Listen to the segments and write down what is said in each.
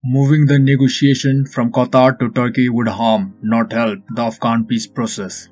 Moving the negotiation from Qatar to Turkey would harm, not help, the Afghan peace process.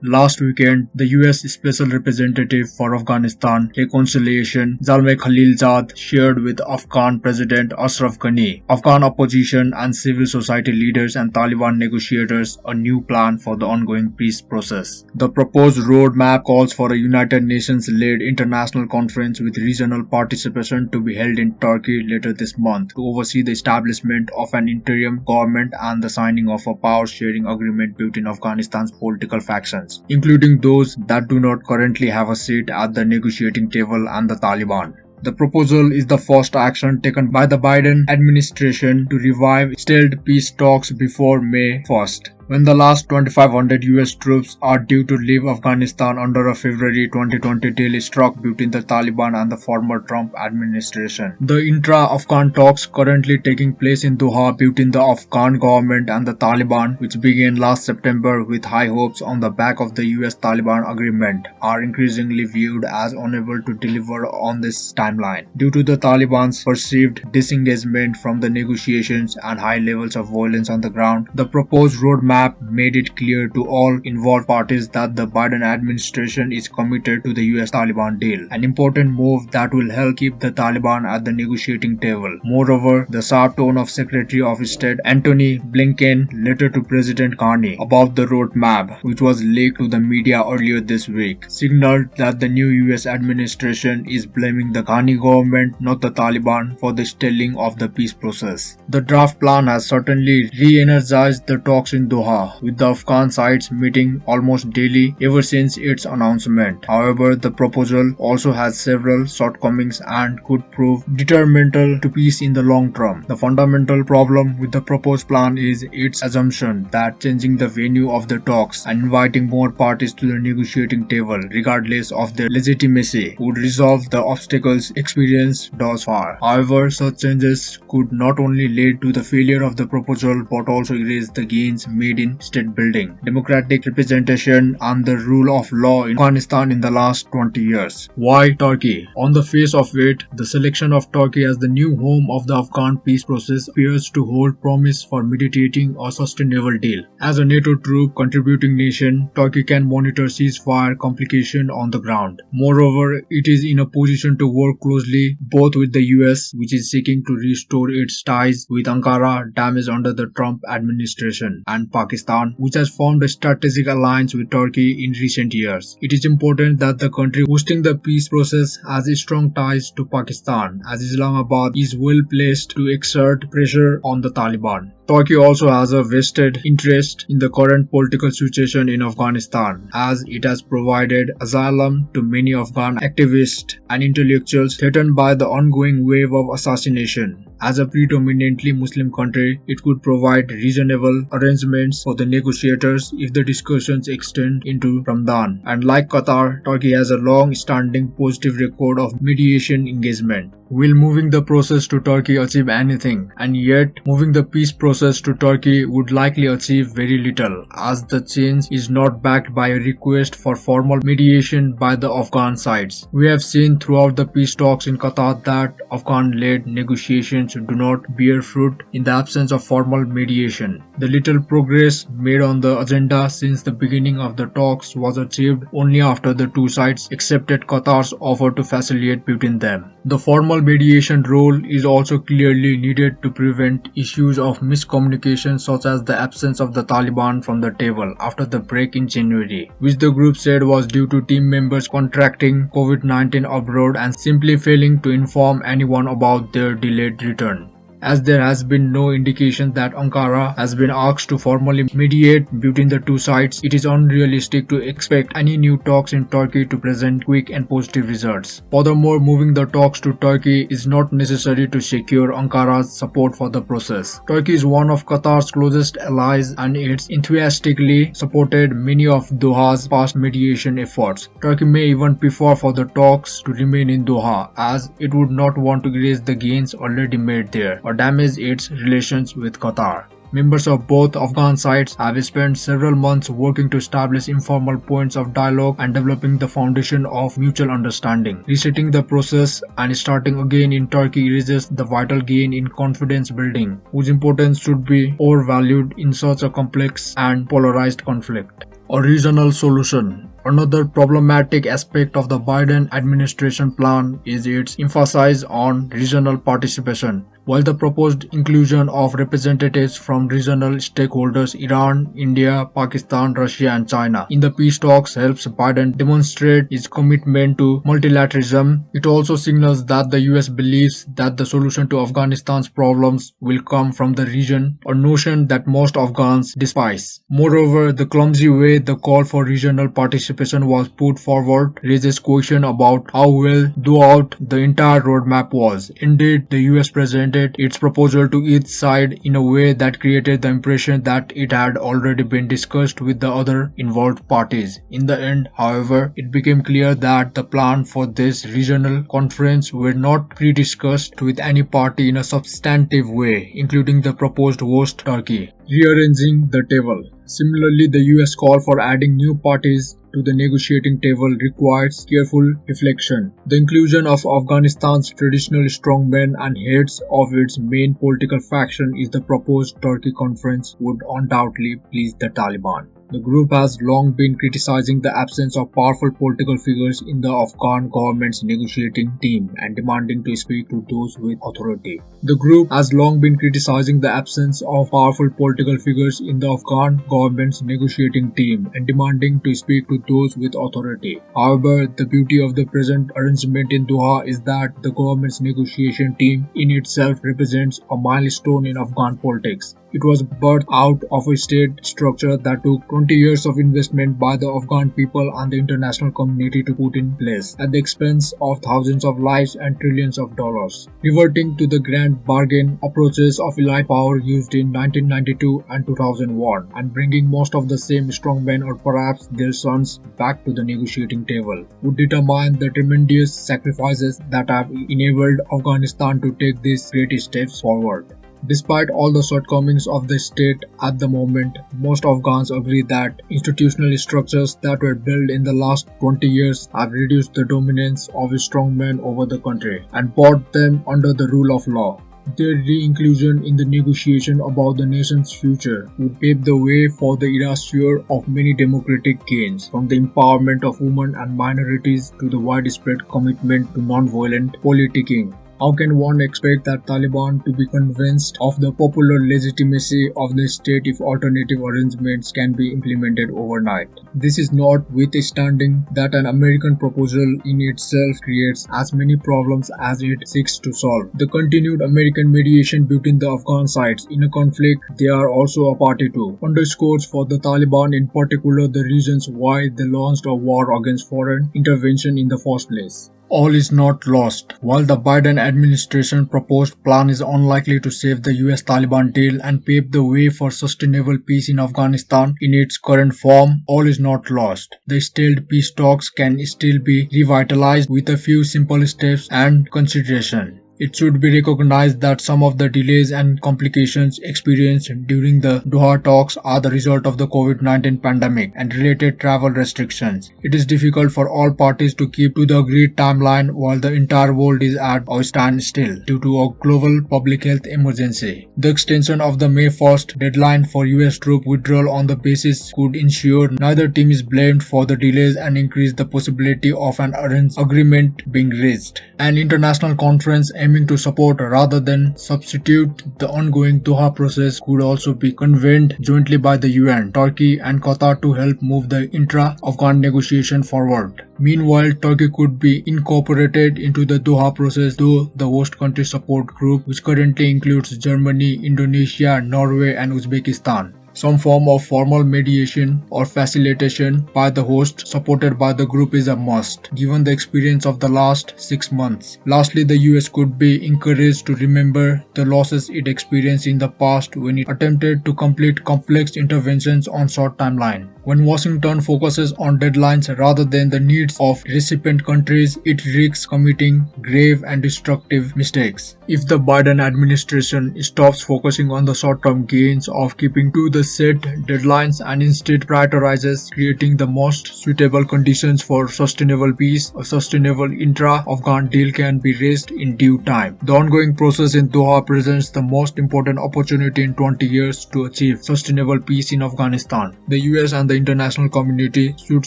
Last weekend, the US Special Representative for Afghanistan Reconciliation Zalmay Khalilzad shared with Afghan President Ashraf Ghani, Afghan opposition and civil society leaders and Taliban negotiators a new plan for the ongoing peace process. The proposed roadmap calls for a United Nations-led international conference with regional participation to be held in Turkey later this month to oversee the establishment of an interim government and the signing of a power-sharing agreement between Afghanistan's political factions, including those that do not currently have a seat at the negotiating table and the Taliban. The proposal is the first action taken by the Biden administration to revive stalled peace talks before May 1st, when the last 2,500 US troops are due to leave Afghanistan under a February 2020 deal struck between the Taliban and the former Trump administration. The intra-Afghan talks currently taking place in Doha between the Afghan government and the Taliban, which began last September with high hopes on the back of the US-Taliban agreement, are increasingly viewed as unable to deliver on this timeline due to the Taliban's perceived disengagement from the negotiations and high levels of violence on the ground. The proposed roadmap made it clear to all involved parties that the Biden administration is committed to the US-Taliban deal, an important move that will help keep the Taliban at the negotiating table. Moreover, the sharp tone of Secretary of State Antony Blinken's letter to President Ghani about the roadmap, which was leaked to the media earlier this week, signaled that the new US administration is blaming the Ghani government, not the Taliban, for the stalling of the peace process. The draft plan has certainly re-energized the talks in Doha, with the Afghan sides meeting almost daily ever since its announcement. However, the proposal also has several shortcomings and could prove detrimental to peace in the long term. The fundamental problem with the proposed plan is its assumption that changing the venue of the talks and inviting more parties to the negotiating table, regardless of their legitimacy, would resolve the obstacles experienced thus far. However, such changes could not only lead to the failure of the proposal but also erase the gains made in state building, democratic representation and the rule of law in Afghanistan in the last 20 years. Why Turkey? On the face of it, the selection of Turkey as the new home of the Afghan peace process appears to hold promise for mediating a sustainable deal. As a NATO troop contributing nation, Turkey can monitor ceasefire complication on the ground. Moreover, it is in a position to work closely both with the US, which is seeking to restore its ties with Ankara damaged under the Trump administration, and Pakistan, which has formed a strategic alliance with Turkey in recent years. It is important that the country hosting the peace process has strong ties to Pakistan, as Islamabad is well placed to exert pressure on the Taliban. Turkey also has a vested interest in the current political situation in Afghanistan, as it has provided asylum to many Afghan activists and intellectuals threatened by the ongoing wave of assassination. As a predominantly Muslim country, it could provide reasonable arrangements for the negotiators if the discussions extend into Ramadan. And like Qatar, Turkey has a long-standing positive record of mediation engagement. Will moving the process to Turkey achieve anything? And yet, moving the peace process to Turkey would likely achieve very little, as the change is not backed by a request for formal mediation by the Afghan sides. We have seen throughout the peace talks in Qatar that Afghan-led negotiations do not bear fruit in the absence of formal mediation. The little progress made on the agenda since the beginning of the talks was achieved only after the two sides accepted Qatar's offer to facilitate between them. The formal mediation role is also clearly needed to prevent issues of miscommunication such as the absence of the Taliban from the table after the break in January, which the group said was due to team members contracting COVID-19 abroad and simply failing to inform anyone about their delayed return. As there has been no indication that Ankara has been asked to formally mediate between the two sides, it is unrealistic to expect any new talks in Turkey to present quick and positive results. Furthermore, moving the talks to Turkey is not necessary to secure Ankara's support for the process. Turkey is one of Qatar's closest allies and it enthusiastically supported many of Doha's past mediation efforts. Turkey may even prefer for the talks to remain in Doha, as it would not want to erase the gains already made there or damage its relations with Qatar. Members of both Afghan sides have spent several months working to establish informal points of dialogue and developing the foundation of mutual understanding. Resetting the process and starting again in Turkey erases the vital gain in confidence building, whose importance should be overvalued in such a complex and polarized conflict. A regional solution. Another problematic aspect of the Biden administration plan is its emphasis on regional participation. While the proposed inclusion of representatives from regional stakeholders Iran, India, Pakistan, Russia and China in the peace talks helps Biden demonstrate its commitment to multilateralism, it also signals that the US believes that the solution to Afghanistan's problems will come from the region, a notion that most Afghans despise. Moreover, the clumsy way the call for regional participation was put forward raises question about how well thought out the entire roadmap was. Indeed, the US presented its proposal to each side in a way that created the impression that it had already been discussed with the other involved parties. In the end, however, it became clear that the plan for this regional conference were not pre-discussed with any party in a substantive way, including the proposed host Turkey. Rearranging the table. Similarly, the US call for adding new parties to the negotiating table requires careful reflection. The inclusion of Afghanistan's traditional strongmen and heads of its main political faction in the proposed Turkey conference would undoubtedly please the Taliban. The group has long been criticizing the absence of powerful political figures in the Afghan government's negotiating team and demanding to speak to those with authority. The group has long been criticizing the absence of powerful political figures in the Afghan government's negotiating team and demanding to speak to those with authority. However, the beauty of the present arrangement in Doha is that the government's negotiation team in itself represents a milestone in Afghan politics. It was birthed out of a state structure that took 20 years of investment by the Afghan people and the international community to put in place, at the expense of thousands of lives and trillions of dollars. Reverting to the grand bargain approaches of elite power used in 1992 and 2001, and bringing most of the same strongmen or perhaps their sons back to the negotiating table, would determine the tremendous sacrifices that have enabled Afghanistan to take these great steps forward. Despite all the shortcomings of the state at the moment, most Afghans agree that institutional structures that were built in the last 20 years have reduced the dominance of strongmen over the country and brought them under the rule of law. Their re-inclusion in the negotiation about the nation's future would pave the way for the erasure of many democratic gains, from the empowerment of women and minorities to the widespread commitment to non-violent politicking. How can one expect that Taliban to be convinced of the popular legitimacy of the state if alternative arrangements can be implemented overnight? This is notwithstanding that an American proposal in itself creates as many problems as it seeks to solve. The continued American mediation between the Afghan sides in a conflict they are also a party to underscores for the Taliban in particular the reasons why they launched a war against foreign intervention in the first place. All is not lost. While the Biden administration proposed plan is unlikely to save the US-Taliban deal and pave the way for sustainable peace in Afghanistan in its current form, all is not lost. The stalled peace talks can still be revitalized with a few simple steps and consideration. It should be recognized that some of the delays and complications experienced during the Doha talks are the result of the COVID-19 pandemic and related travel restrictions. It is difficult for all parties to keep to the agreed timeline while the entire world is at a standstill due to a global public health emergency. The extension of the May 1st deadline for US troop withdrawal on the basis could ensure neither team is blamed for the delays and increase the possibility of an agreement being reached. An international conference aiming to support rather than substitute the ongoing Doha process could also be convened jointly by the UN, Turkey and Qatar to help move the intra-Afghan negotiation forward. Meanwhile, Turkey could be incorporated into the Doha process through the host country support group, which currently includes Germany, Indonesia, Norway and Uzbekistan. Some form of formal mediation or facilitation by the host supported by the group is a must, given the experience of the last 6 months. Lastly, the US could be encouraged to remember the losses it experienced in the past when it attempted to complete complex interventions on short timeline. When Washington focuses on deadlines rather than the needs of recipient countries, it risks committing grave and destructive mistakes. If the Biden administration stops focusing on the short-term gains of keeping to the set deadlines and instead prioritizes creating the most suitable conditions for sustainable peace, a sustainable intra-Afghan deal can be reached in due time. The ongoing process in Doha presents the most important opportunity in 20 years to achieve sustainable peace in Afghanistan. The US and the international community should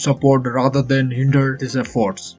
support rather than hinder these efforts.